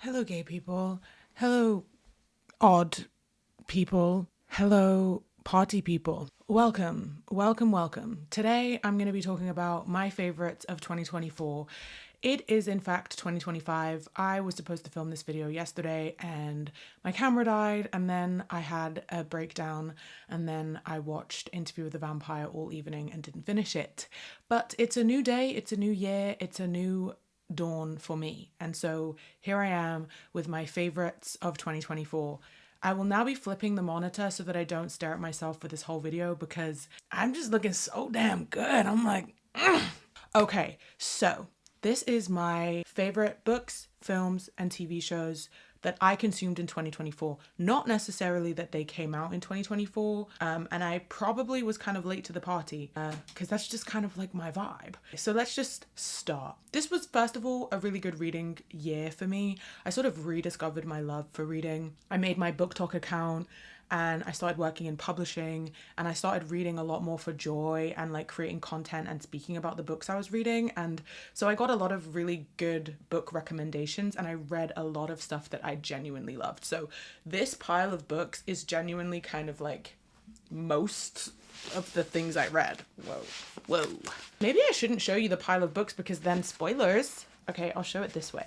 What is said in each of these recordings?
Hello, gay people. Hello, odd people. Hello, party people. Welcome, welcome, welcome. Today I'm going to be talking about my favorites of 2024. It is, in fact, 2025. I was supposed to film this video yesterday and my camera died, and then I had a breakdown, and then I watched Interview with the Vampire all evening and didn't finish it. But it's a new day, it's a new year, it's a new dawn for me. And so here I am with my favorites of 2024. I will now be flipping the monitor so that I don't stare at myself for this whole video because I'm just looking so damn good. I'm like, "Ugh." Okay, so this is my favorite books, films, and TV shows that I consumed in 2024. Not necessarily that they came out in 2024, and I probably was kind of late to the party because that's just kind of like my vibe. So let's just start. This was, first of all, a really good reading year for me. I sort of rediscovered my love for reading. I made my book talk account and I started working in publishing, and I started reading a lot more for joy and like creating content and speaking about the books I was reading. And so I got a lot of really good book recommendations, and I read a lot of stuff that I genuinely loved. So this pile of books is genuinely kind of like most of the things I read. Whoa. Maybe I shouldn't show you the pile of books because then spoilers. Okay, I'll show it this way.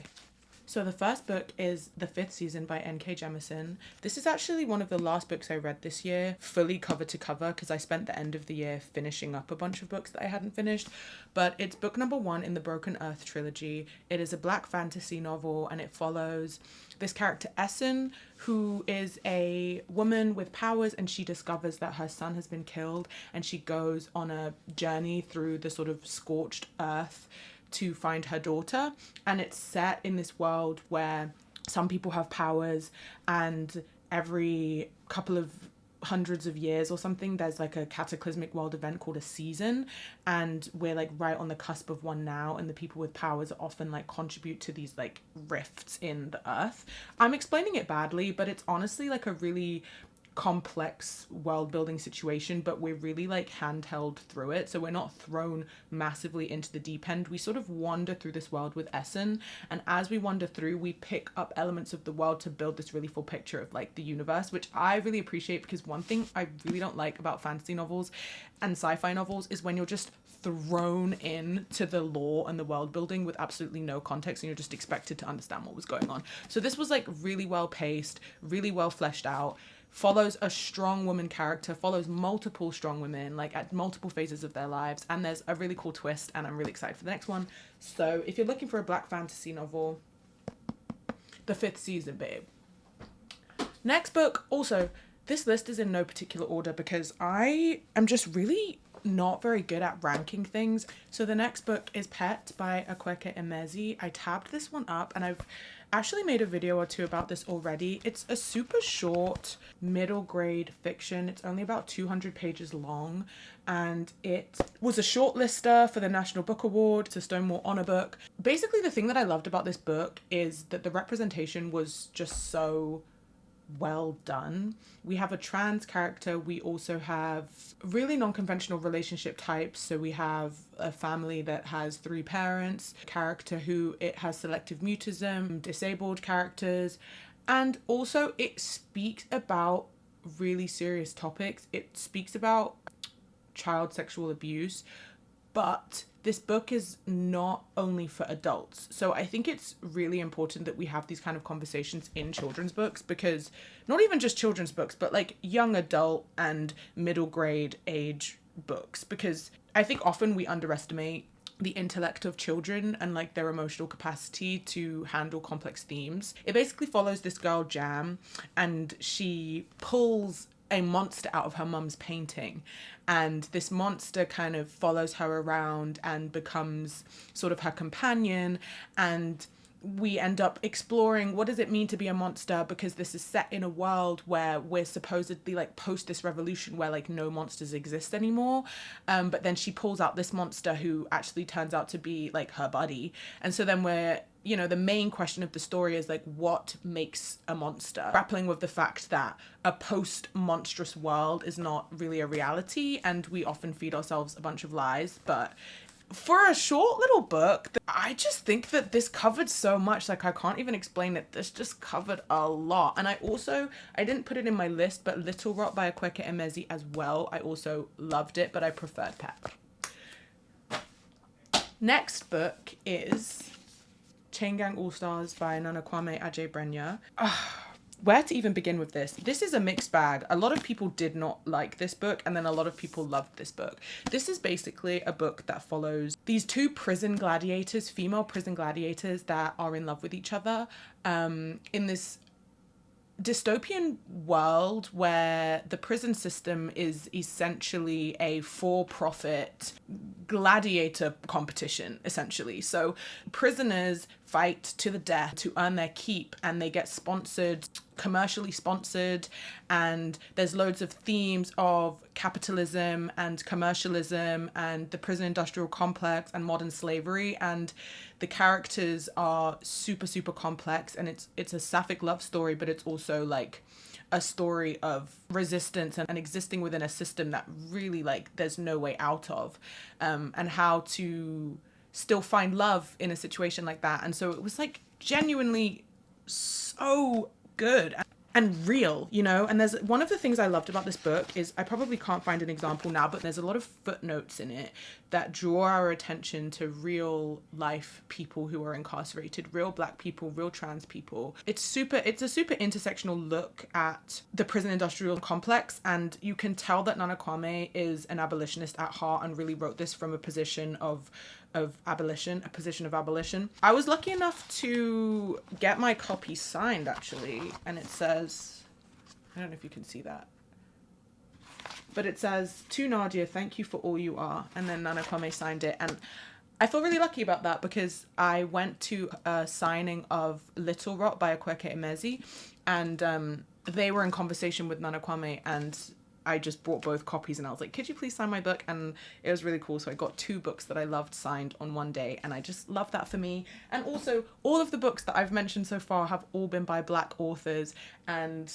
So the first book is The Fifth Season by N.K. Jemisin. This is actually one of the last books I read this year, fully cover to cover, because I spent the end of the year finishing up a bunch of books that I hadn't finished. But it's book number 1 in the Broken Earth trilogy. It is a black fantasy novel, and it follows this character Essen, who is a woman with powers, and she discovers that her son has been killed, and she goes on a journey through the sort of scorched earth to find her daughter. And it's set in this world where some people have powers, and every couple of hundreds of years or something there's like a cataclysmic world event called a season, and we're like right on the cusp of one now, and the people with powers often like contribute to these like rifts in the earth. I'm explaining it badly, but it's honestly like a really complex world building situation, but we're really like handheld through it, so we're not thrown massively into the deep end. We sort of wander through this world with Essen, and as we wander through, we pick up elements of the world to build this really full picture of like the universe, which I really appreciate, because one thing I really don't like about fantasy novels and sci-fi novels is when you're just thrown in to the lore and the world building with absolutely no context, and you're just expected to understand what was going on. So this was like really well paced, really well fleshed out, follows a strong woman character, follows multiple strong women like at multiple phases of their lives, and there's a really cool twist, and I'm really excited for the next one. So if you're looking for a black fantasy novel, The Fifth Season, babe. Next book, also, this list is in no particular order because I am just really not very good at ranking things. So the next book is Pet by Akwaeke Emezi. I tabbed this one up, and I've actually made a video or two about this already. It's a super short middle grade fiction. It's only about 200 pages long, and it was a shortlister for the National Book Award. It's a Stonewall Honor book. Basically, the thing that I loved about this book is that the representation was just so well done. We have a trans character. We also have really non-conventional relationship types. So we have a family that has 3 parents, a character who it has selective mutism, disabled characters, and also it speaks about really serious topics. It speaks about child sexual abuse, but this book is not only for adults. So I think it's really important that we have these kind of conversations in children's books, because not even just children's books, but like young adult and middle grade age books, because I think often we underestimate the intellect of children and like their emotional capacity to handle complex themes. It basically follows this girl Jam, and she pulls a monster out of her mum's painting, and this monster kind of follows her around and becomes sort of her companion, and we end up exploring what does it mean to be a monster, because this is set in a world where we're supposedly like post this revolution where like no monsters exist anymore, but then she pulls out this monster who actually turns out to be like her buddy. And so then we're, you know, the main question of the story is like, what makes a monster? Grappling with the fact that a post-monstrous world is not really a reality, and we often feed ourselves a bunch of lies. But For a short little book, I just think that this covered so much. Like, I can't even explain it. This just covered a lot. And I didn't put it in my list, but Little Rot by Akwaeke Emezi as well. I also loved it, but I preferred Pep. Next book is Chain Gang All Stars by Nana Kwame Adjei-Brenyah. Where to even begin with this? This is a mixed bag. A lot of people did not like this book, and then a lot of people loved this book. This is basically a book that follows these two prison gladiators, female prison gladiators that are in love with each other in this dystopian world where the prison system is essentially a for-profit gladiator competition, essentially. So prisoners fight to the death to earn their keep, and they get sponsored, commercially sponsored, and there's loads of themes of capitalism and commercialism and the prison industrial complex and modern slavery, and the characters are super, super complex, and it's a sapphic love story, but it's also like a story of resistance and existing within a system that really, like, there's no way out of, and how to still find love in a situation like that. And so it was like genuinely so good and real, you know. And there's one of the things I loved about this book is, I probably can't find an example now, but there's a lot of footnotes in it that draw our attention to real life people who are incarcerated, real Black people, real trans people. It's a super intersectional look at the prison industrial complex, and you can tell that Nana Kwame is an abolitionist at heart and really wrote this from a position of abolition. I was lucky enough to get my copy signed, actually, and it says, I don't know if you can see that, but it says, "To Nadia, thank you for all you are," and then Nana Kwame signed it. And I feel really lucky about that, because I went to a signing of Little Rot by Akwaeke Emezi, and they were in conversation with Nana Kwame, and I just bought both copies, and I was like, could you please sign my book? And it was really cool. So I got 2 books that I loved signed on one day, and I just love that for me. And also, all of the books that I've mentioned so far have all been by Black authors, and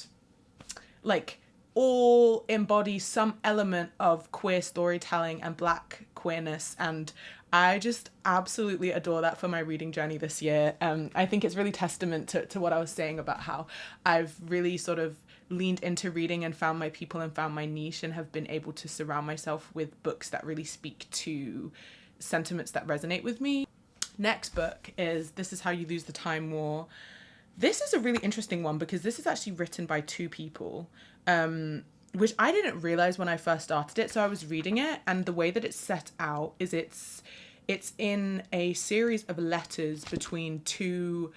like all embody some element of queer storytelling and Black queerness, and I just absolutely adore that for my reading journey this year. I think it's really testament to what I was saying about how I've really sort of leaned into reading and found my people and found my niche, and have been able to surround myself with books that really speak to sentiments that resonate with me. Next book is This Is How You Lose the Time War. This is a really interesting one, because this is actually written by 2 people, which I didn't realize when I first started it. So I was reading it, and the way that it's set out is it's in a series of letters between 2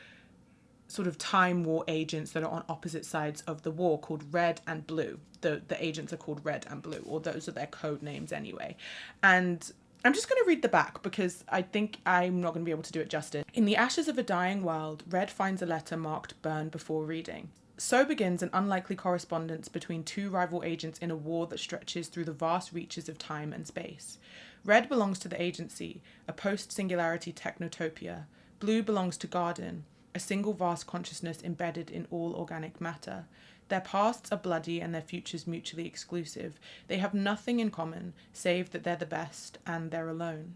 sort of time war agents that are on opposite sides of the war, called Red and Blue. The agents are called Red and Blue, or those are their code names anyway. And I'm just going to read the back, because I think I'm not going to be able to do it justice. "In the ashes of a dying world, Red finds a letter marked burn before reading. So begins an unlikely correspondence between 2 rival agents in a war that stretches through the vast reaches of time and space. Red belongs to the agency, a post-singularity technotopia. Blue belongs to Garden, a single vast consciousness embedded in all organic matter. Their pasts are bloody and their futures mutually exclusive. They have nothing in common, save that they're the best, and they're alone.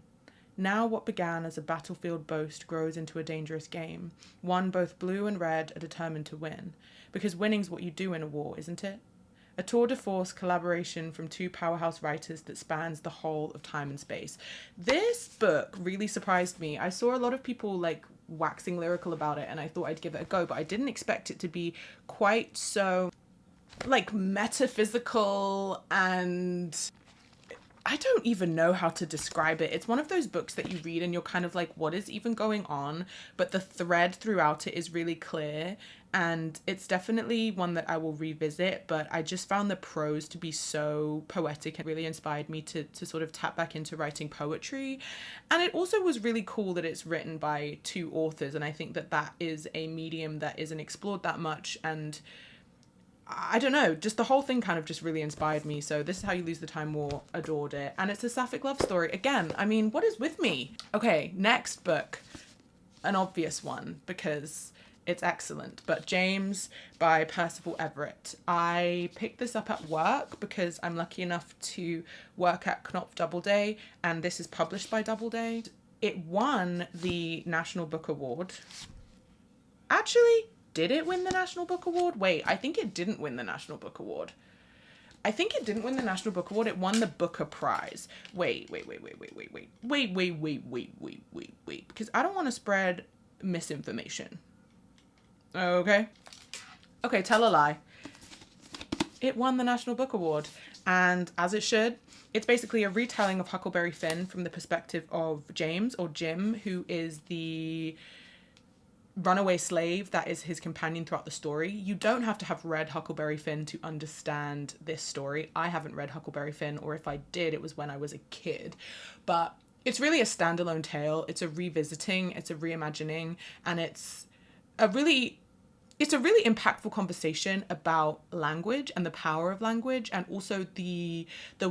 Now what began as a battlefield boast grows into a dangerous game, one both blue and red are determined to win. Because winning's what you do in a war, isn't it? A tour de force collaboration from 2 powerhouse writers that spans the whole of time and space." This book really surprised me. I saw a lot of people like waxing lyrical about it, and I thought I'd give it a go, but I didn't expect it to be quite so like metaphysical, and I don't even know how to describe it. It's one of those books that you read and you're kind of like, what is even going on? But the thread throughout it is really clear, and it's definitely one that I will revisit. But I just found the prose to be so poetic and really inspired me to sort of tap back into writing poetry. And it also was really cool that it's written by 2 authors, and I think that that is a medium that isn't explored that much, and I don't know, just the whole thing kind of just really inspired me. So This Is How You Lose the Time War, adored it. And it's a sapphic love story. Again, I mean, what is with me? Okay, next book. An obvious one, because It's excellent. But James by Percival Everett. I picked this up at work because I'm lucky enough to work at Knopf Doubleday, and this is published by Doubleday. It won the National Book Award. Actually, did it win the National Book Award? Wait, I think it didn't win the National Book Award. I think it didn't win the National Book Award. It won the Booker Prize. Wait. Because I don't want to spread misinformation. Okay, tell a lie. It won the National Book Award, and as it should. It's basically a retelling of Huckleberry Finn from the perspective of James, or Jim, who is the runaway slave that is his companion throughout the story. You don't have to have read Huckleberry Finn to understand this story. I haven't read Huckleberry Finn, or if I did, it was when I was a kid. But it's really a standalone tale. It's a revisiting, it's a reimagining, and it's a really impactful conversation about language and the power of language, and also the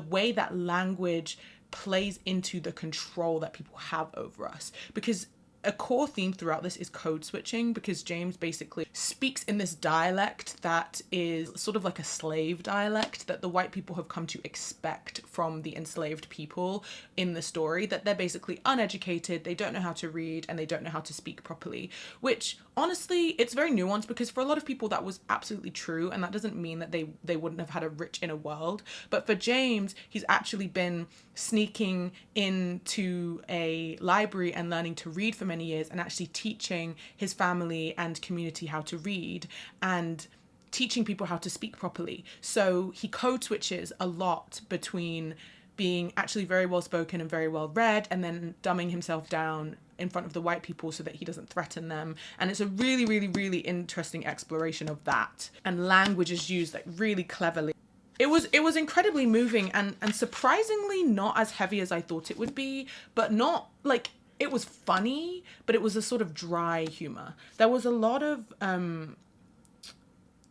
way that language plays into the control that people have over us. Because a core theme throughout this is code switching, because James basically speaks in this dialect that is sort of like a slave dialect that the white people have come to expect from the enslaved people in the story, that they're basically uneducated, they don't know how to read, and they don't know how to speak properly, which honestly, it's very nuanced, because for a lot of people that was absolutely true, and that doesn't mean that they wouldn't have had a rich inner world. But for James, he's actually been sneaking into a library and learning to read for many years, and actually teaching his family and community how to read, and teaching people how to speak properly. So he code switches a lot between being actually very well spoken and very well read, and then dumbing himself down in front of the white people so that he doesn't threaten them. And it's a really, really, really interesting exploration of that. And language is used like really cleverly. It was incredibly moving, and surprisingly not as heavy as I thought it would be, but not like, it was funny, but it was a sort of dry humor. There was a lot of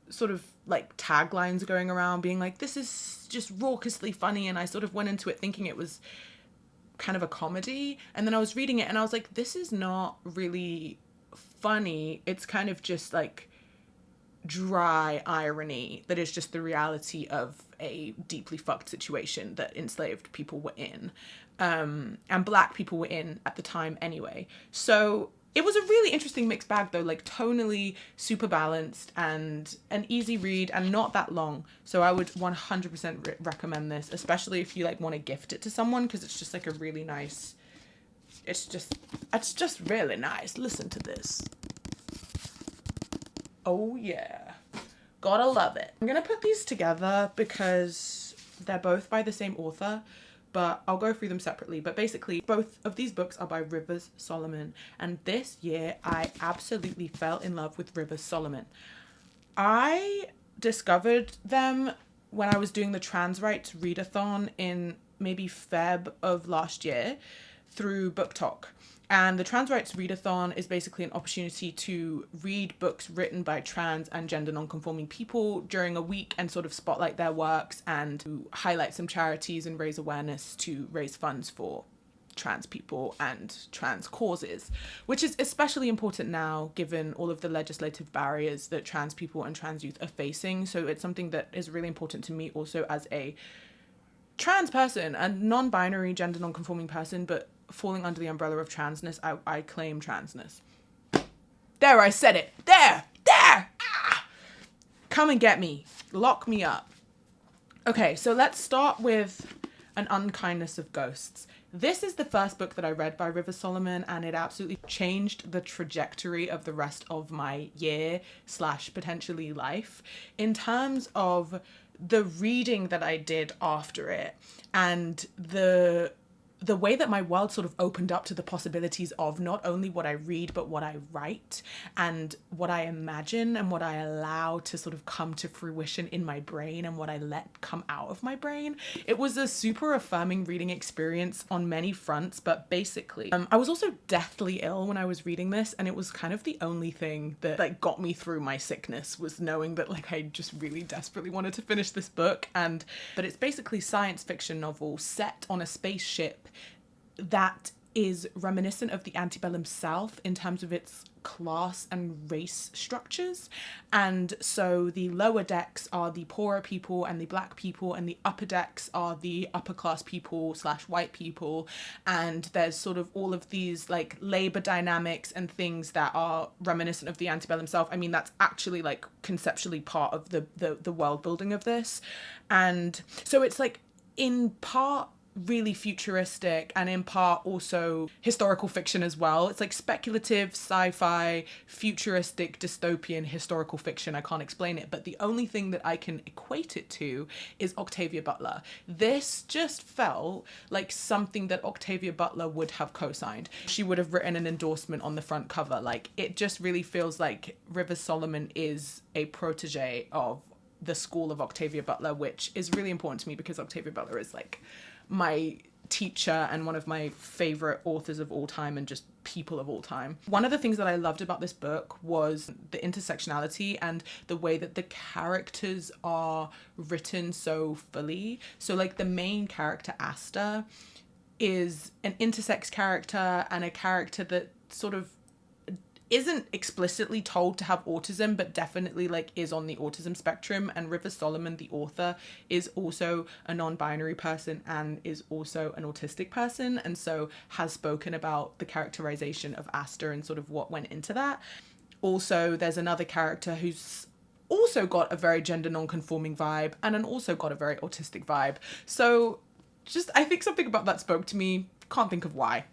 sort of like taglines going around being like, this is just raucously funny, and I sort of went into it thinking it was kind of a comedy, and then I was reading it and I was like, this is not really funny, it's kind of just like dry irony that is just the reality of a deeply fucked situation that enslaved people were in, and black people were in at the time anyway. So it was a really interesting mixed bag though, like tonally super balanced and an easy read and not that long. So I would 100% recommend this, especially if you like want to gift it to someone, because it's just like a really nice, it's just really nice. Listen to this. Oh yeah, gotta love it. I'm gonna put these together because they're both by the same author, but I'll go through them separately. But basically, both of these books are by Rivers Solomon, and this year I absolutely fell in love with Rivers Solomon. I discovered them when I was doing the trans rights readathon in maybe Feb of last year through Book Talk. And the Trans Rights Readathon is basically an opportunity to read books written by trans and gender non-conforming people during a week and sort of spotlight their works and to highlight some charities and raise awareness to raise funds for trans people and trans causes, which is especially important now given all of the legislative barriers that trans people and trans youth are facing. So it's something that is really important to me also as a trans person, a non-binary gender non-conforming person, but falling under the umbrella of transness. I claim transness. There, I said it. There. Ah! Come and get me. Lock me up. Okay, so let's start with An Unkindness of Ghosts. This is the first book that I read by Rivers Solomon, and it absolutely changed the trajectory of the rest of my year / potentially life in terms of the reading that I did after it, and the way that my world sort of opened up to the possibilities of not only what I read, but what I write and what I imagine and what I allow to sort of come to fruition in my brain and what I let come out of my brain. It was a super affirming reading experience on many fronts, but basically, I was also deathly ill when I was reading this, and it was kind of the only thing that like got me through my sickness, was knowing that like I just really desperately wanted to finish this book. But it's basically science fiction novel set on a spaceship that is reminiscent of the antebellum South in terms of its class and race structures. And so the lower decks are the poorer people and the black people, and the upper decks are the upper class people slash white people. And there's sort of all of these like labor dynamics and things that are reminiscent of the antebellum self. I mean, that's actually like conceptually part of the world building of this. And so it's like in part really futuristic and in part also historical fiction as well. It's like speculative sci-fi, futuristic, dystopian historical fiction. I can't explain it, but the only thing that I can equate it to is Octavia Butler. This just felt like something that Octavia Butler would have co-signed. She would have written an endorsement on the front cover. Like, it just really feels like Rivers Solomon is a protege of the school of Octavia Butler, which is really important to me because Octavia Butler is like my teacher and one of my favorite authors of all time and just people of all time. One of the things that I loved about this book was the intersectionality and the way that the characters are written so fully. So like the main character, Asta, is an intersex character and a character that sort of isn't explicitly told to have autism, but definitely like is on the autism spectrum. And Rivers Solomon, the author, is also a non-binary person and is also an autistic person, and so has spoken about the characterization of Asta and sort of what went into that. Also, there's another character who's also got a very gender non-conforming vibe and then also got a very autistic vibe. So just, I think something about that spoke to me. Can't think of why.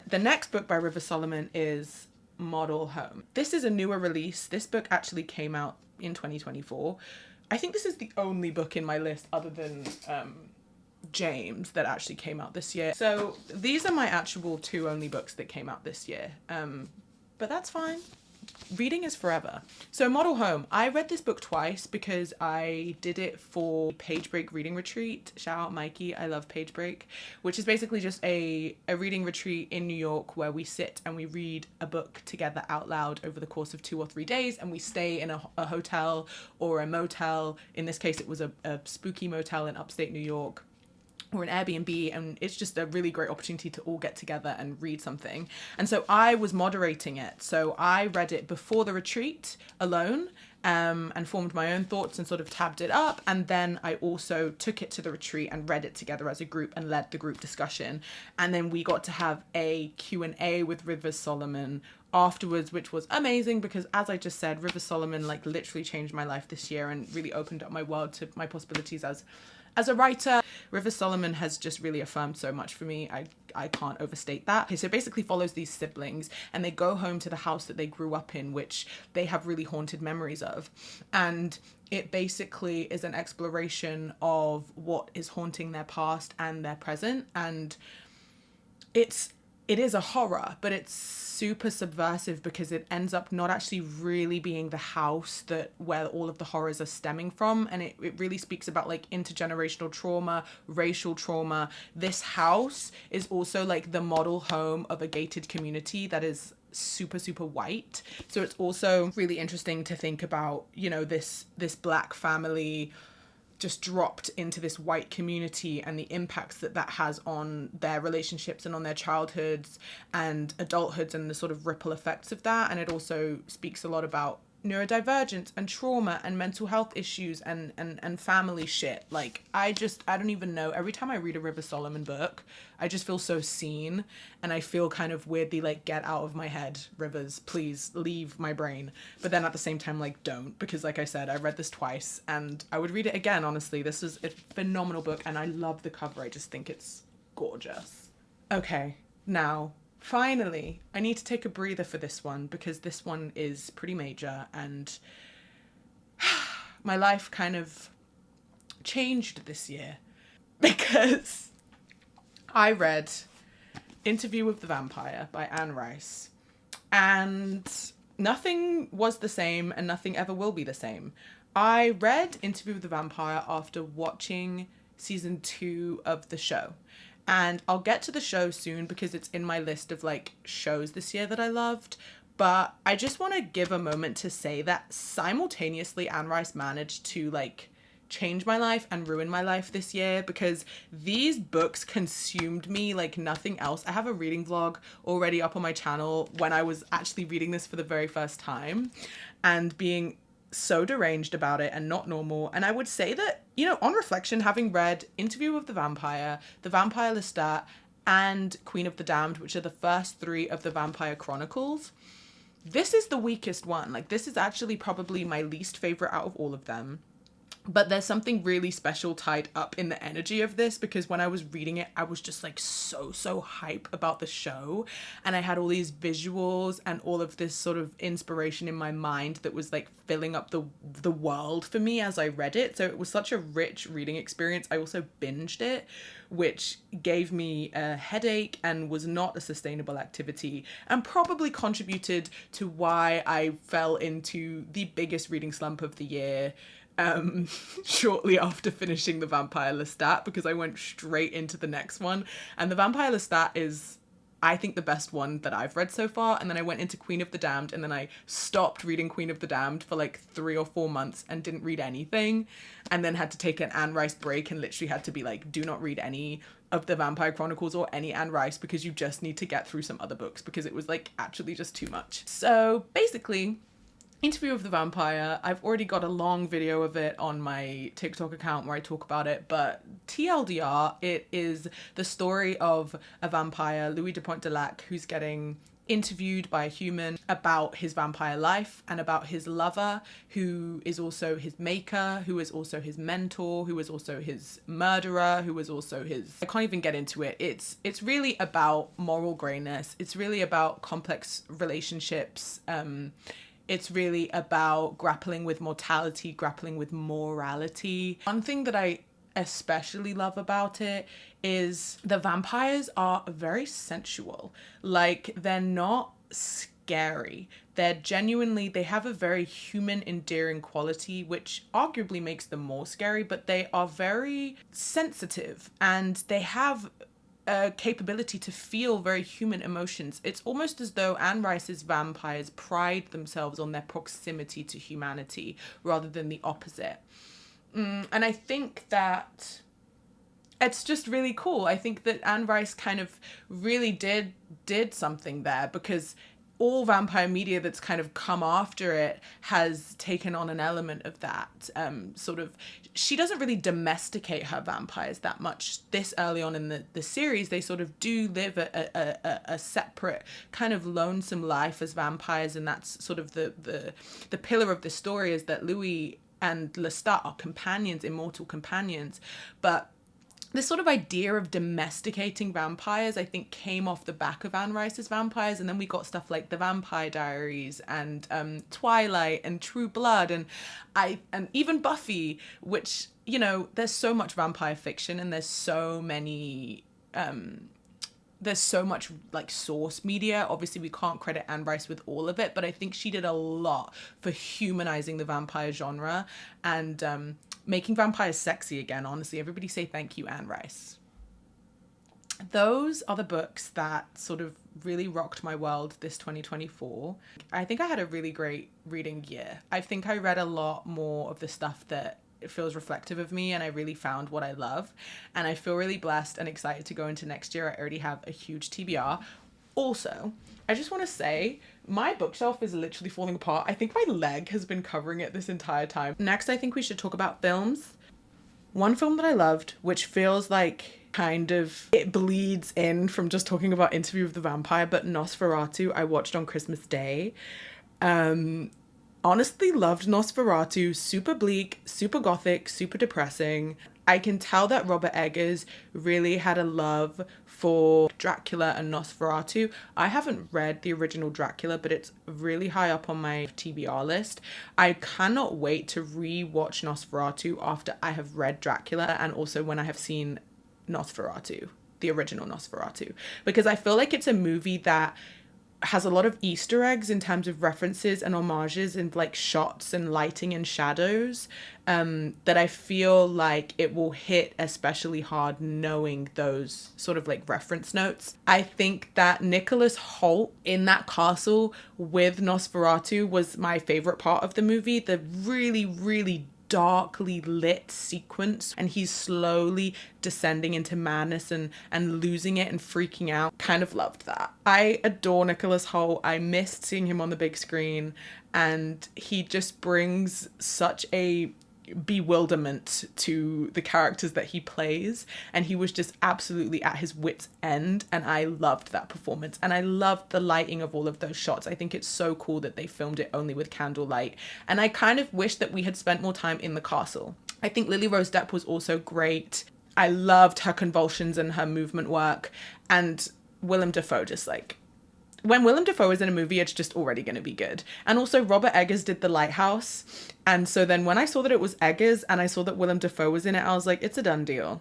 The next book by Rivers Solomon is Model Home. This is a newer release. This book actually came out in 2024. I think this is the only book in my list other than James that actually came out this year. So these are my actual two only books that came out this year. But that's fine. Reading is forever. So Model Home, I read this book twice because I did it for Page Break reading retreat. Shout out Mikey, I love Page Break, which is basically just a reading retreat in New York where we sit and we read a book together out loud over the course of 2 or 3 days, and we stay in a hotel or a motel. In this case, it was a spooky motel in upstate New York, or an Airbnb, and it's just a really great opportunity to all get together and read something. And so I was moderating it. So I read it before the retreat alone, and formed my own thoughts and sort of tabbed it up. And then I also took it to the retreat and read it together as a group and led the group discussion. And then we got to have a Q&A with Rivers Solomon afterwards, which was amazing because, as I just said, Rivers Solomon like literally changed my life this year and really opened up my world to my possibilities as a writer. Rivers Solomon has just really affirmed so much for me. I can't overstate that. Okay, so it basically follows these siblings and they go home to the house that they grew up in, which they have really haunted memories of. And it basically is an exploration of what is haunting their past and their present. And it is a horror, but it's super subversive because it ends up not actually really being the house where all of the horrors are stemming from. And it really speaks about like intergenerational trauma, racial trauma. This house is also like the model home of a gated community that is super, super white. So it's also really interesting to think about, you know, this black family just dropped into this white community and the impacts that has on their relationships and on their childhoods and adulthoods and the sort of ripple effects of that. And it also speaks a lot about neurodivergence and trauma and mental health issues and family shit. Like, I don't even know. Every time I read a Rivers Solomon book, I just feel so seen, and I feel kind of weirdly like, get out of my head, Rivers, please leave my brain. But then at the same time, like, don't, because like I said, I read this twice and I would read it again. Honestly, this is a phenomenal book and I love the cover. I just think it's gorgeous. Okay, now finally, I need to take a breather for this one because this one is pretty major and my life kind of changed this year because I read Interview with the Vampire by Anne Rice, and nothing was the same and nothing ever will be the same. I read Interview with the Vampire after watching season 2 of the show. And I'll get to the show soon because it's in my list of like shows this year that I loved. But I just want to give a moment to say that simultaneously Anne Rice managed to like change my life and ruin my life this year, because these books consumed me like nothing else. I have a reading vlog already up on my channel when I was actually reading this for the very first time and being so deranged about it and not normal. And I would say that, you know, on reflection, having read Interview with the Vampire, The Vampire Lestat, and Queen of the Damned, which are the first three of the Vampire Chronicles, this is the weakest one. Like, this is actually probably my least favorite out of all of them. But there's something really special tied up in the energy of this, because when I was reading it, I was just like so hype about the show. And I had all these visuals and all of this sort of inspiration in my mind that was like filling up the world for me as I read it. So it was such a rich reading experience. I also binged it, which gave me a headache and was not a sustainable activity, and probably contributed to why I fell into the biggest reading slump of the year shortly after finishing The Vampire Lestat, because I went straight into the next one. And The Vampire Lestat is, I think, the best one that I've read so far. And then I went into Queen of the Damned, and then I stopped reading Queen of the Damned for like 3 or 4 months and didn't read anything, and then had to take an Anne Rice break and literally had to be like, do not read any of the Vampire Chronicles or any Anne Rice, because you just need to get through some other books, because it was like actually just too much. So basically, Interview of the Vampire, I've already got a long video of it on my TikTok account where I talk about it, but TLDR, it is the story of a vampire, Louis de Pointe-de-Lac, who's getting interviewed by a human about his vampire life and about his lover, who is also his maker, who is also his mentor, who is also his murderer, who is also his... I can't even get into it. It's really about moral grayness. It's really about complex relationships. It's really about grappling with mortality, grappling with morality. One thing that I especially love about it is the vampires are very sensual. Like, they're not scary. They're genuinely, they have a very human, endearing quality, which arguably makes them more scary, but they are very sensitive, and they have a capability to feel very human emotions. It's almost as though Anne Rice's vampires pride themselves on their proximity to humanity rather than the opposite. And I think that it's just really cool. I think that Anne Rice kind of really did something there, because all vampire media that's kind of come after it has taken on an element of that. Sort of, she doesn't really domesticate her vampires that much. This early on in the series, they sort of do live a separate kind of lonesome life as vampires, and that's sort of the pillar of the story, is that Louis and Lestat are companions, immortal companions. But this sort of idea of domesticating vampires, I think, came off the back of Anne Rice's vampires, and then we got stuff like The Vampire Diaries and Twilight and True Blood and even Buffy, which, you know, there's so much vampire fiction, and there's so much like source media. Obviously, we can't credit Anne Rice with all of it, but I think she did a lot for humanizing the vampire genre and making vampires sexy again. Honestly, everybody say thank you, Anne Rice. Those are the books that sort of really rocked my world this 2024. I think I had a really great reading year. I think I read a lot more of the stuff that it feels reflective of me, and I really found what I love, and I feel really blessed and excited to go into next year. I already have a huge TBR. Also, I just want to say, my bookshelf is literally falling apart. I think my leg has been covering it this entire time. Next, I think we should talk about films. One film that I loved, which feels like kind of, it bleeds in from just talking about Interview with the Vampire, but Nosferatu, I watched on Christmas Day. Honestly loved Nosferatu. Super bleak, super gothic, super depressing. I can tell that Robert Eggers really had a love for Dracula and Nosferatu. I haven't read the original Dracula, but it's really high up on my TBR list. I cannot wait to re-watch Nosferatu after I have read Dracula, and also when I have seen Nosferatu, the original Nosferatu, because I feel like it's a movie that has a lot of Easter eggs in terms of references and homages and like shots and lighting and shadows, that I feel like it will hit especially hard knowing those sort of like reference notes. I think that Nicholas Hoult in that castle with Nosferatu was my favorite part of the movie. The really, really darkly lit sequence and he's slowly descending into madness and losing it and freaking out. Kind of loved that. I adore Nicholas Hoult. I missed seeing him on the big screen, and he just brings such a bewilderment to the characters that he plays, and he was just absolutely at his wit's end, and I loved that performance, and I loved the lighting of all of those shots. I think it's so cool that they filmed it only with candlelight, and I kind of wish that we had spent more time in the castle. I think Lily Rose Depp was also great. I loved her convulsions and her movement work, and Willem Dafoe just like, when Willem Dafoe is in a movie, it's just already going to be good. And also Robert Eggers did The Lighthouse. And so then when I saw that it was Eggers and I saw that Willem Dafoe was in it, I was like, it's a done deal.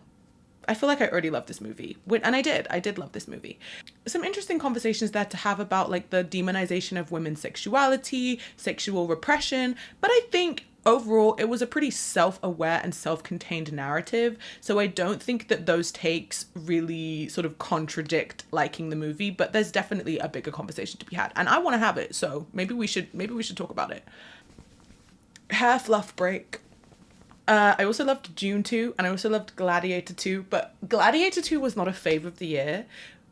I feel like I already love this movie. And I did love this movie. Some interesting conversations there to have about like the demonization of women's sexuality, sexual repression. But I think overall it was a pretty self-aware and self-contained narrative. So I don't think that those takes really sort of contradict liking the movie, but there's definitely a bigger conversation to be had. And I want to have it. So maybe we should talk about it. Hair fluff break. I also loved Dune 2, and I also loved Gladiator 2, but Gladiator 2 was not a fave of the year.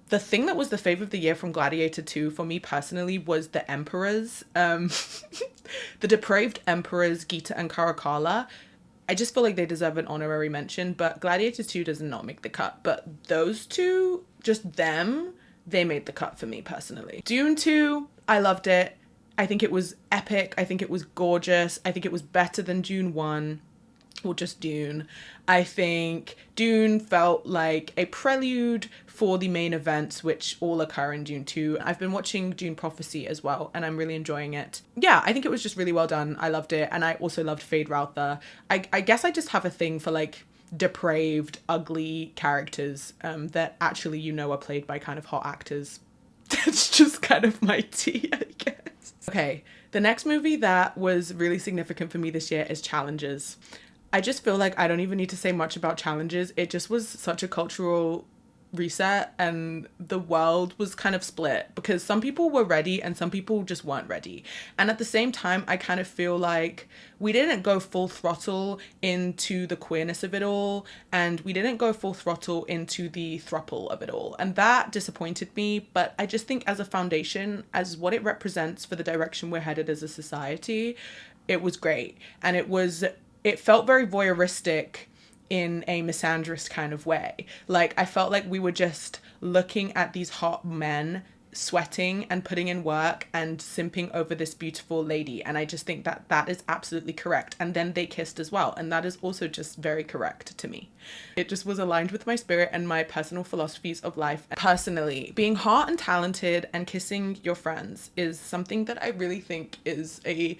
The thing that was the fave of the year from Gladiator 2 for me personally was the emperors. The depraved emperors, Gita and Caracalla. I just feel like they deserve an honorary mention, but Gladiator 2 does not make the cut. But those two, just them, they made the cut for me personally. Dune 2, I loved it. I think it was epic. I think it was gorgeous. I think it was better than Dune 1. Or just Dune. I think Dune felt like a prelude for the main events, which all occur in Dune 2. I've been watching Dune Prophecy as well, and I'm really enjoying it. Yeah, I think it was just really well done. I loved it, and I also loved Fade Routher. I guess I just have a thing for like depraved, ugly characters that actually, you know, are played by kind of hot actors. That's just kind of my tea, I guess. Okay, the next movie that was really significant for me this year is Challengers. I just feel like I don't even need to say much about Challenges. It just was such a cultural reset, and the world was kind of split because some people were ready and some people just weren't ready. And at the same time, I kind of feel like we didn't go full throttle into the queerness of it all, and we didn't go full throttle into the throuple of it all. And that disappointed me, but I just think as a foundation, as what it represents for the direction we're headed as a society, it was great. And it felt very voyeuristic in a misandrist kind of way. Like, I felt like we were just looking at these hot men sweating and putting in work and simping over this beautiful lady. And I just think that that is absolutely correct. And then they kissed as well. And that is also just very correct to me. It just was aligned with my spirit and my personal philosophies of life. Personally, being hot and talented and kissing your friends is something that I really think is a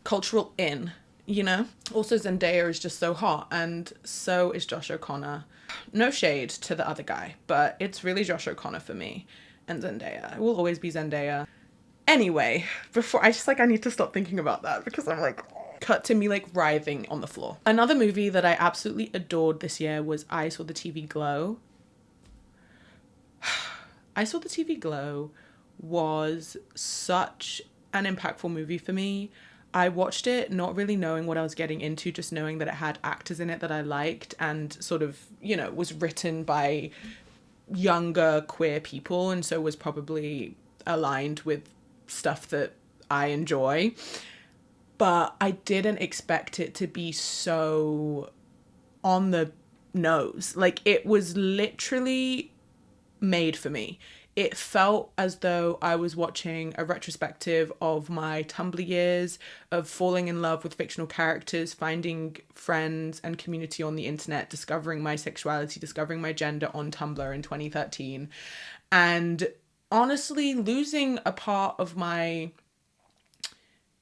cultural in. You know? Also, Zendaya is just so hot, and so is Josh O'Connor. No shade to the other guy, but it's really Josh O'Connor for me, and Zendaya. It will always be Zendaya. Anyway, I need to stop thinking about that because I'm like, cut to me like writhing on the floor. Another movie that I absolutely adored this year was I Saw the TV Glow. I Saw the TV Glow was such an impactful movie for me. I watched it not really knowing what I was getting into, just knowing that it had actors in it that I liked and sort of, you know, was written by younger queer people, and so was probably aligned with stuff that I enjoy. But I didn't expect it to be so on the nose. Like, it was literally made for me. It felt as though I was watching a retrospective of my Tumblr years, of falling in love with fictional characters, finding friends and community on the internet, discovering my sexuality, discovering my gender on Tumblr in 2013, and honestly losing a part of my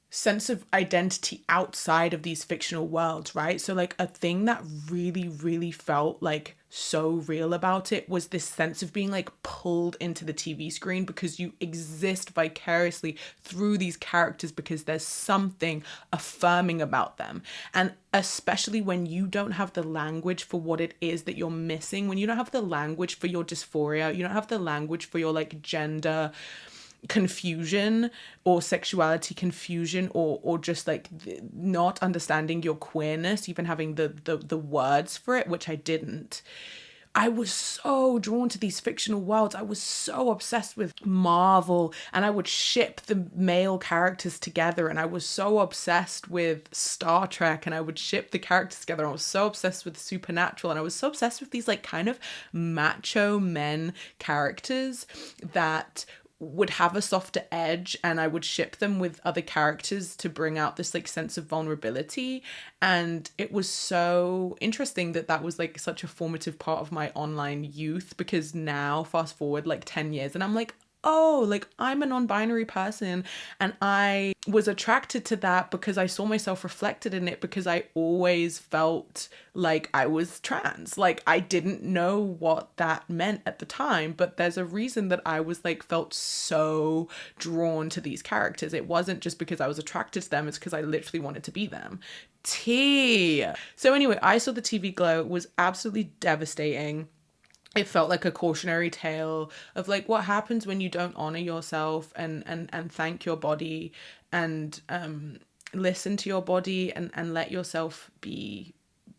sense of identity outside of these fictional worlds, right? So like a thing that really, really felt like so real about it was this sense of being like pulled into the TV screen because you exist vicariously through these characters because there's something affirming about them. And especially when you don't have the language for what it is that you're missing, when you don't have the language for your dysphoria, you don't have the language for your like gender confusion or sexuality confusion, or just like not understanding your queerness, even having the words for it, which I didn't. I was so drawn to these fictional worlds. I was so obsessed with Marvel, and I would ship the male characters together, and I was so obsessed with Star Trek, and I would ship the characters together. I was so obsessed with Supernatural, and I was so obsessed with these like kind of macho men characters that would have a softer edge, and I would ship them with other characters to bring out this like sense of vulnerability. And it was so interesting that that was like such a formative part of my online youth, because now fast forward like 10 years and I'm like, oh, like I'm a non-binary person, and I was attracted to that because I saw myself reflected in it, because I always felt like I was trans. Like I didn't know what that meant at the time, but there's a reason that I was like felt so drawn to these characters. It wasn't just because I was attracted to them, it's because I literally wanted to be them. Tea. So anyway, I saw the TV Glow. It was absolutely devastating. It felt like a cautionary tale of like what happens when you don't honor yourself and thank your body, and listen to your body, and let yourself be,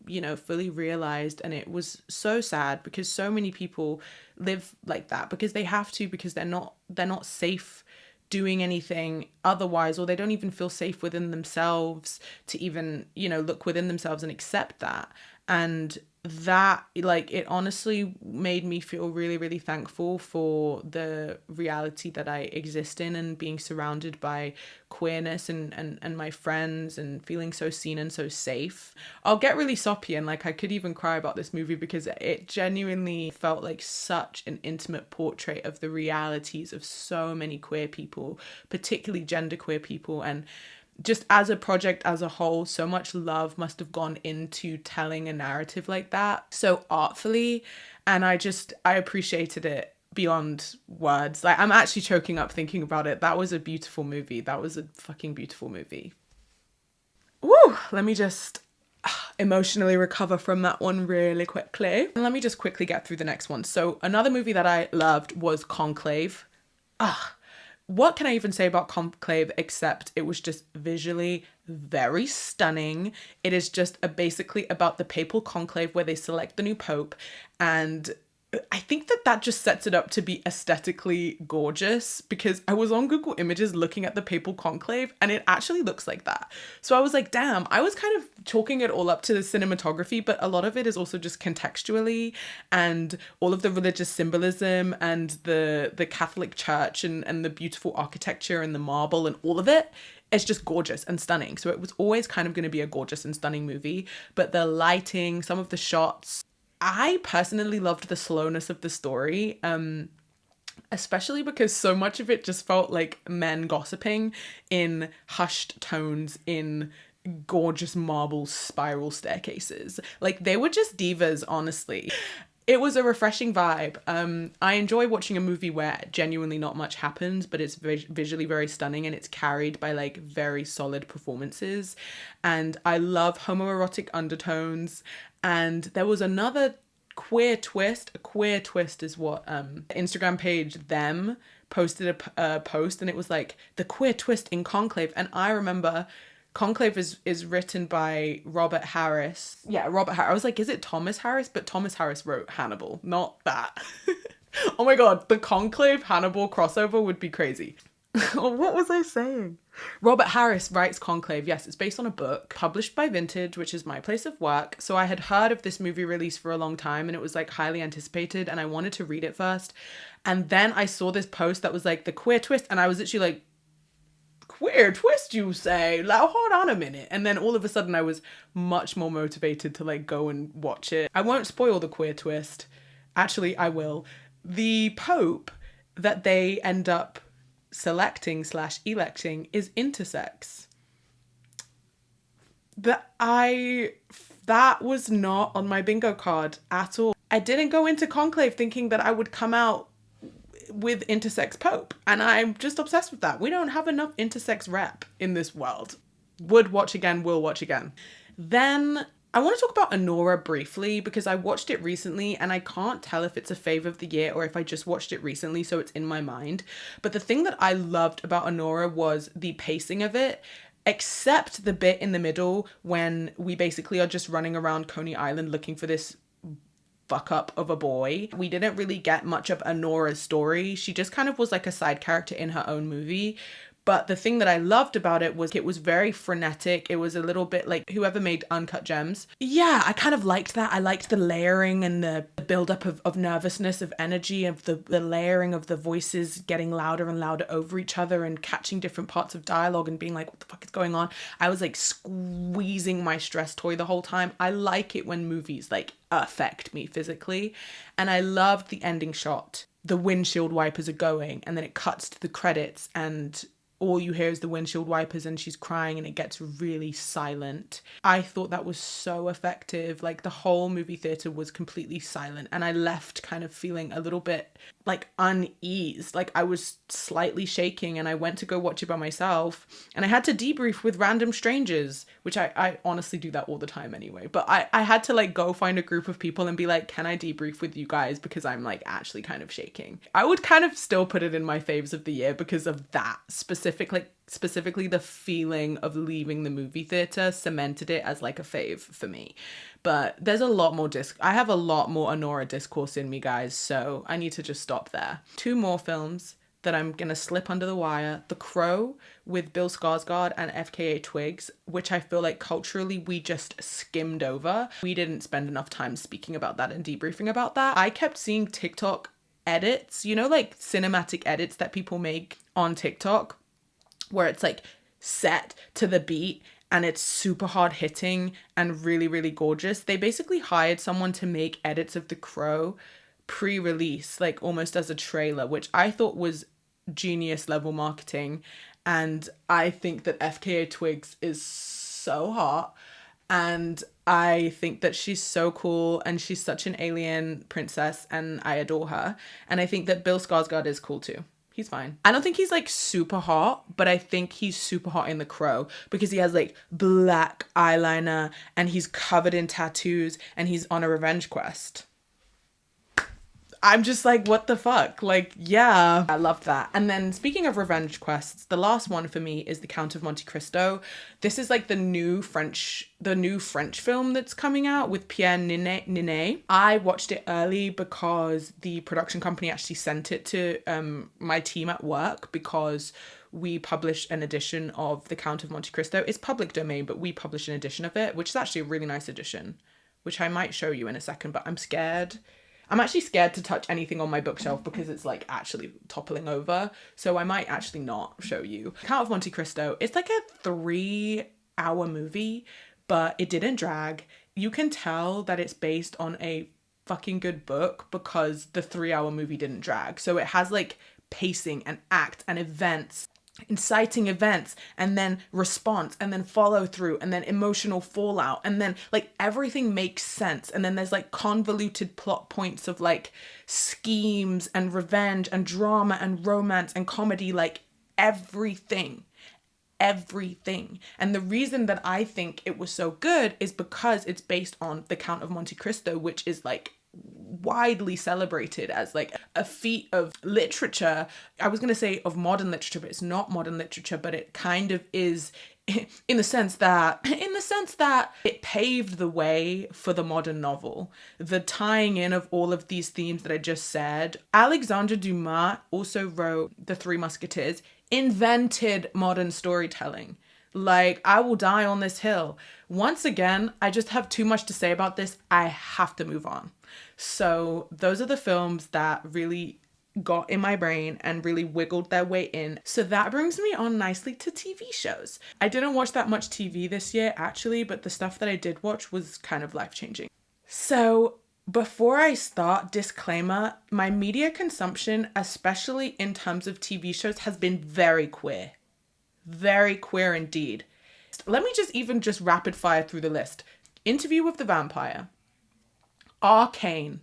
you know, fully realized. And it was so sad because so many people live like that because they have to, because they're not safe doing anything otherwise, or they don't even feel safe within themselves to even, you know, look within themselves and accept that. And that, like, it honestly made me feel really, really thankful for the reality that I exist in, and being surrounded by queerness and my friends, and feeling so seen and so safe. I'll get really soppy, and like I could even cry about this movie because it genuinely felt like such an intimate portrait of the realities of so many queer people, particularly genderqueer people. And just as a project as a whole, so much love must have gone into telling a narrative like that so artfully. And I appreciated it beyond words. Like, I'm actually choking up thinking about it. That was a beautiful movie. That was a fucking beautiful movie. Woo! Let me just emotionally recover from that one really quickly. And let me just quickly get through the next one. So another movie that I loved was Conclave. What can I even say about Conclave except it was just visually very stunning. It is just basically about the papal conclave where they select the new pope, and I think that just sets it up to be aesthetically gorgeous, because I was on Google Images looking at the papal conclave and it actually looks like that. So I was like, damn, I was kind of chalking it all up to the cinematography, but a lot of it is also just contextually, and all of the religious symbolism, and the Catholic Church, and the beautiful architecture and the marble and all of it. It's just gorgeous and stunning. So it was always kind of going to be a gorgeous and stunning movie, but the lighting, some of the shots, I personally loved the slowness of the story, especially because so much of it just felt like men gossiping in hushed tones in gorgeous marble spiral staircases. Like, they were just divas, honestly. It was a refreshing vibe. I enjoy watching a movie where genuinely not much happens, but it's visually very stunning, and it's carried by like very solid performances. And I love homoerotic undertones. And there was another queer twist. A queer twist is what Instagram page Them posted a post, and it was like the queer twist in Conclave. And I remember Conclave is written by Robert Harris. Yeah, Robert Harris. I was like, is it Thomas Harris? But Thomas Harris wrote Hannibal, not that. Oh my god, the Conclave Hannibal crossover would be crazy. What was I saying? Robert Harris writes Conclave. Yes, it's based on a book published by Vintage, which is my place of work. So I had heard of this movie release for a long time, and it was like highly anticipated, and I wanted to read it first. And then I saw this post that was like the queer twist, and I was literally like, queer twist, you say? Like, hold on a minute. And then all of a sudden I was much more motivated to like go and watch it. I won't spoil the queer twist. Actually, I will. The Pope that they end up selecting / electing is intersex. That was not on my bingo card at all. I didn't go into Conclave thinking that I would come out with intersex Pope, and I'm just obsessed with that. We don't have enough intersex rep in this world. Would watch again, will watch again. Then I want to talk about Anora briefly because I watched it recently and I can't tell if it's a fave of the year or if I just watched it recently so it's in my mind. But the thing that I loved about Anora was the pacing of it, except the bit in the middle when we basically are just running around Coney Island looking for this fuck up of a boy. We didn't really get much of Anora's story. She just kind of was like a side character in her own movie. But the thing that I loved about it was very frenetic. It was a little bit like whoever made Uncut Gems. Yeah, I kind of liked that. I liked the layering and the buildup of nervousness, of energy, of the layering of the voices getting louder and louder over each other and catching different parts of dialogue and being like, what the fuck is going on? I was like squeezing my stress toy the whole time. I like it when movies like affect me physically. And I loved the ending shot. The windshield wipers are going and then it cuts to the credits and all you hear is the windshield wipers and she's crying and it gets really silent. I thought that was so effective. Like the whole movie theater was completely silent and I left kind of feeling a little bit like uneased. Like I was slightly shaking and I went to go watch it by myself and I had to debrief with random strangers, which I honestly do that all the time anyway. But I had to like go find a group of people and be like, can I debrief with you guys? Because I'm like actually kind of shaking. I would kind of still put it in my faves of the year because of that specifically the feeling of leaving the movie theater cemented it as like a fave for me. But there's a lot more I have a lot more Anora discourse in me, guys, so I need to just stop there. Two more films that I'm gonna slip under the wire. The Crow with Bill Skarsgård and FKA Twigs, which I feel like culturally we just skimmed over. We didn't spend enough time speaking about that and debriefing about that. I kept seeing TikTok edits, you know, like cinematic edits that people make on TikTok where it's like set to the beat and it's super hard hitting and really, really gorgeous. They basically hired someone to make edits of The Crow pre-release, like almost as a trailer, which I thought was genius level marketing. And I think that FKA Twigs is so hot. And I think that she's so cool and she's such an alien princess and I adore her. And I think that Bill Skarsgård is cool too. He's fine. I don't think he's like super hot, but I think he's super hot in The Crow because he has like black eyeliner and he's covered in tattoos and he's on a revenge quest. I'm just like, what the fuck? Like, yeah, I love that. And then speaking of revenge quests, the last one for me is The Count of Monte Cristo. This is like the new French film that's coming out with Pierre Ninet. I watched it early because the production company actually sent it to my team at work because we published an edition of The Count of Monte Cristo. It's public domain, but we published an edition of it, which is actually a really nice edition, which I might show you in a second, but I'm scared. I'm actually scared to touch anything on my bookshelf because it's like actually toppling over. So I might actually not show you. Count of Monte Cristo, it's like a 3-hour movie, but it didn't drag. You can tell that it's based on a fucking good book because the 3-hour movie didn't drag. So it has like pacing and act and events, inciting events, and then response, and then follow through, and then emotional fallout, and then like everything makes sense. And then there's like convoluted plot points of like schemes and revenge and drama and romance and comedy, like everything. And the reason that I think it was so good is because it's based on The Count of Monte Cristo, which is like widely celebrated as like a feat of literature. I was going to say of modern literature, but it's not modern literature, but it kind of is in the sense that it paved the way for the modern novel. The tying in of all of these themes that I just said. Alexandre Dumas also wrote The Three Musketeers, invented modern storytelling. Like, I will die on this hill. Once again, I just have too much to say about this. I have to move on. So those are the films that really got in my brain and really wiggled their way in. So that brings me on nicely to TV shows. I didn't watch that much TV this year, actually, but the stuff that I did watch was kind of life-changing. So before I start, disclaimer, my media consumption, especially in terms of TV shows, has been very queer. Very queer indeed. Let me just rapid fire through the list. Interview with the Vampire, Arcane,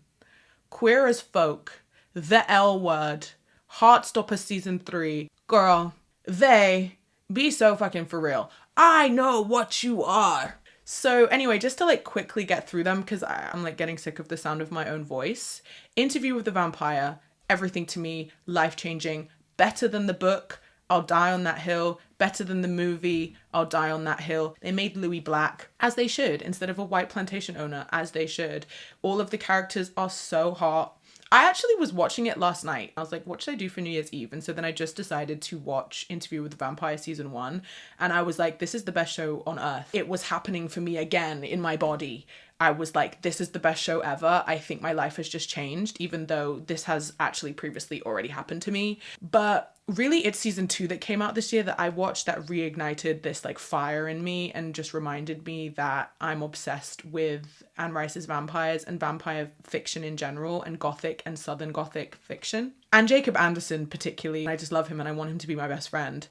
Queer as Folk, The L Word, Heartstopper Season 3. Girl, they be so fucking for real. I know what you are. So anyway, just to like quickly get through them, because I'm like getting sick of the sound of my own voice. Interview with the Vampire, everything to me, life-changing, better than the book, I'll die on that hill, better than the movie, I'll die on that hill. They made Louis black, as they should, instead of a white plantation owner, as they should. All of the characters are so hot. I actually was watching it last night. I was like, what should I do for New Year's Eve? And so then I just decided to watch Interview with the Vampire season 1. And I was like, this is the best show on earth. It was happening for me again in my body. I was like, this is the best show ever. I think my life has just changed, even though this has actually previously already happened to me. But really, it's season 2 that came out this year that I watched that reignited this like fire in me and just reminded me that I'm obsessed with Anne Rice's vampires and vampire fiction in general, and gothic and southern gothic fiction. And Jacob Anderson particularly. I just love him and I want him to be my best friend.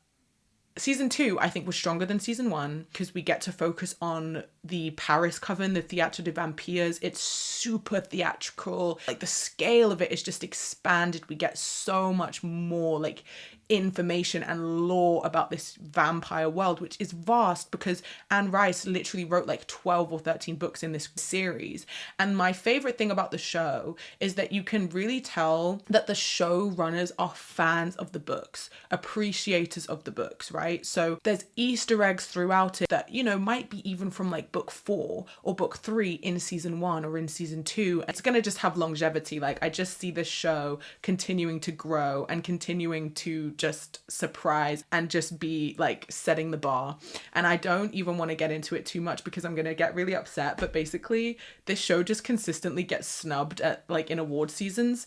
Season 2, I think, was stronger than season 1 because we get to focus on the Paris Coven, the Théâtre des Vampires. It's super theatrical. Like, the scale of it is just expanded. We get so much more, like, information and lore about this vampire world, which is vast because Anne Rice literally wrote like 12 or 13 books in this series. And my favorite thing about the show is that you can really tell that the showrunners are fans of the books, appreciators of the books, right? So there's Easter eggs throughout it that, you know, might be even from like book 4 or book 3 in season 1 or in season 2. It's gonna just have longevity. Like, I just see this show continuing to grow and continuing to just surprise and just be like setting the bar. And I don't even want to get into it too much because I'm gonna get really upset, but basically this show just consistently gets snubbed at like in award seasons.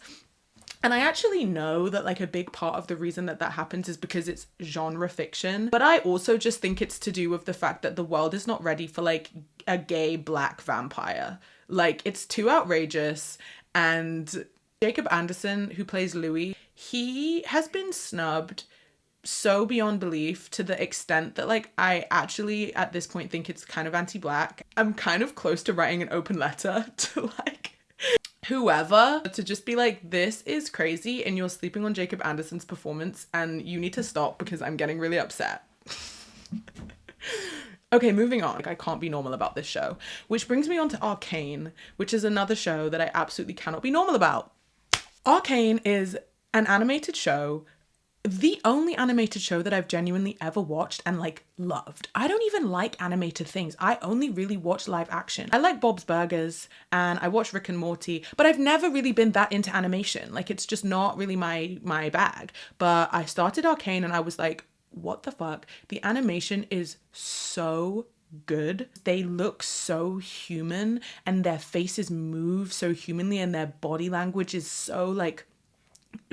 And I actually know that like a big part of the reason that that happens is because it's genre fiction, but I also just think it's to do with the fact that the world is not ready for like a gay black vampire. Like, it's too outrageous. And Jacob Anderson, who plays Louis, he has been snubbed so beyond belief to the extent that like I actually at this point think it's kind of anti-black. I'm kind of close to writing an open letter to like whoever to just be like, this is crazy and you're sleeping on Jacob Anderson's performance and you need to stop because I'm getting really upset. Okay, moving on. Like, I can't be normal about this show, which brings me on to Arcane, which is another show that I absolutely cannot be normal about. Arcane is an animated show, the only animated show that I've genuinely ever watched and like loved. I don't even like animated things. I only really watch live action. I like Bob's Burgers and I watch Rick and Morty, but I've never really been that into animation. Like, it's just not really my bag. But I started Arcane and I was like, what the fuck? The animation is so good. They look so human and their faces move so humanly and their body language is so like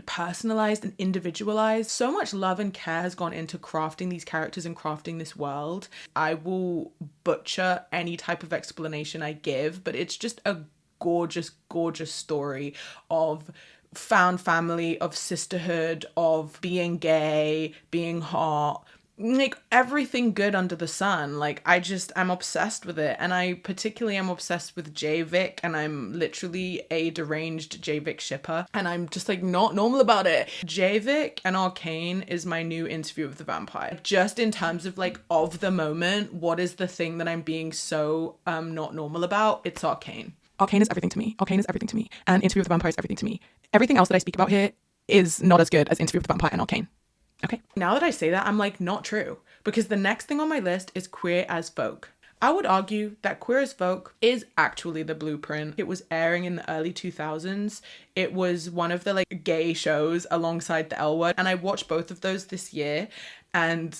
personalized and individualized. So much love and care has gone into crafting these characters and crafting this world. I will butcher any type of explanation I give, but it's just a gorgeous, gorgeous story of found family, of sisterhood, of being gay, being hot, like everything good under the sun. Like, I'm obsessed with it. And I particularly am obsessed with J-Vic, and I'm literally a deranged J-Vic shipper, and I'm just like not normal about it. J-Vic and Arcane is my new Interview with the Vampire. Just in terms of like of the moment, what is the thing that I'm being so not normal about? It's Arcane. Arcane is everything to me. Arcane is everything to me. And Interview with the Vampire is everything to me. Everything else that I speak about here is not as good as Interview with the Vampire and Arcane. Okay. Now that I say that, I'm like, not true. Because the next thing on my list is Queer as Folk. I would argue that Queer as Folk is actually the blueprint. It was airing in the early 2000s. It was one of the like gay shows alongside the L Word. And I watched both of those this year. And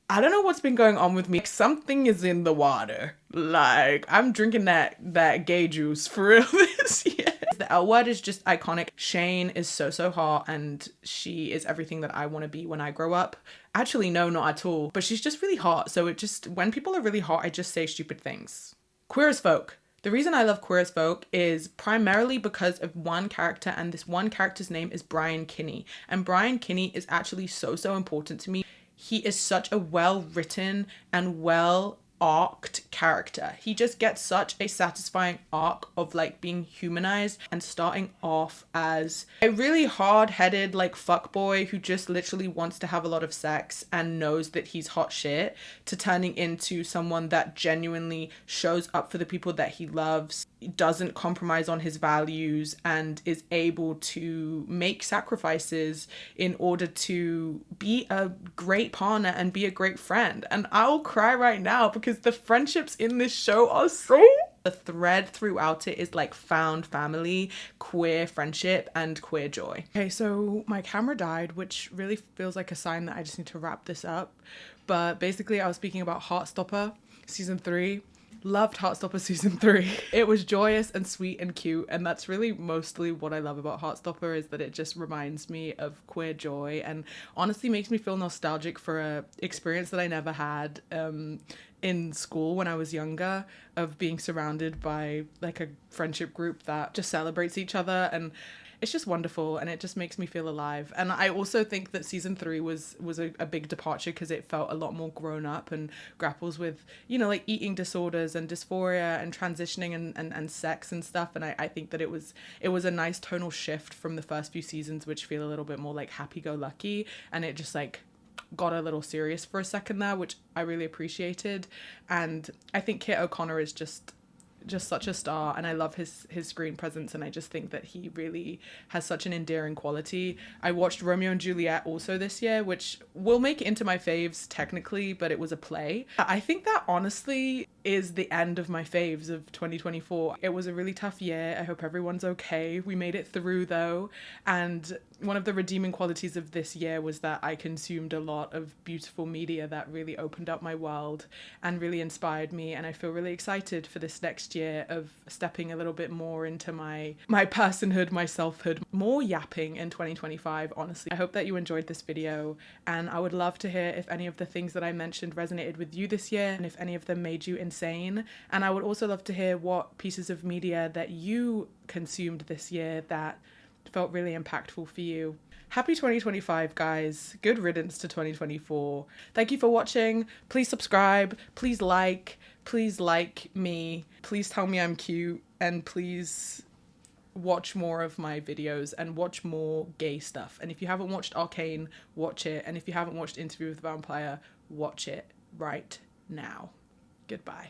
I don't know what's been going on with me. Like, something is in the water. Like, I'm drinking that gay juice for real this year. The L Word is just iconic. Shane is so hot and she is everything that I want to be when I grow up. Actually, no, not at all. But she's just really hot. So it just, when people are really hot, I just say stupid things. Queer as Folk. The reason I love Queer as Folk is primarily because of one character, and this one character's name is Brian Kinney. And Brian Kinney is actually so important to me. He is such a well-written and well-arced character. He just gets such a satisfying arc of like being humanized and starting off as a really hard-headed like fuckboy who just literally wants to have a lot of sex and knows that he's hot shit, to turning into someone that genuinely shows up for the people that he loves, doesn't compromise on his values, and is able to make sacrifices in order to be a great partner and be a great friend. And I'll cry right now because the friendships in this show are so... The thread throughout it is like found family, queer friendship, and queer joy. Okay, so my camera died, which really feels like a sign that I just need to wrap this up. But basically I was speaking about Heartstopper season 3. Loved Heartstopper season 3. It was joyous and sweet and cute, and that's really mostly what I love about Heartstopper, is that it just reminds me of queer joy and honestly makes me feel nostalgic for a experience that I never had in school when I was younger, of being surrounded by like a friendship group that just celebrates each other, and it's just wonderful and it just makes me feel alive. And I also think that season 3 was a big departure because it felt a lot more grown up and grapples with, you know, like eating disorders and dysphoria and transitioning and sex and stuff. And I think that it was a nice tonal shift from the first few seasons, which feel a little bit more like happy-go-lucky, and it just like got a little serious for a second there, which I really appreciated. And I think Kit O'Connor is just such a star, and I love his screen presence, and I just think that he really has such an endearing quality. I watched Romeo and Juliet also this year, which will make it into my faves technically, but it was a play. I think that honestly is the end of my faves of 2024. It was a really tough year. I hope everyone's okay. We made it through though, and one of the redeeming qualities of this year was that I consumed a lot of beautiful media that really opened up my world and really inspired me, and I feel really excited for this next year of stepping a little bit more into my personhood, my selfhood, more yapping in 2025, honestly. I hope that you enjoyed this video, and I would love to hear if any of the things that I mentioned resonated with you this year, and if any of them made you insane. And I would also love to hear what pieces of media that you consumed this year that felt really impactful for you. Happy 2025, guys. Good riddance to 2024. Thank you for watching. Please subscribe. Please like me. Please tell me I'm cute. And please watch more of my videos and watch more gay stuff. And if you haven't watched Arcane, watch it. And if you haven't watched Interview with the Vampire, watch it right now. Goodbye.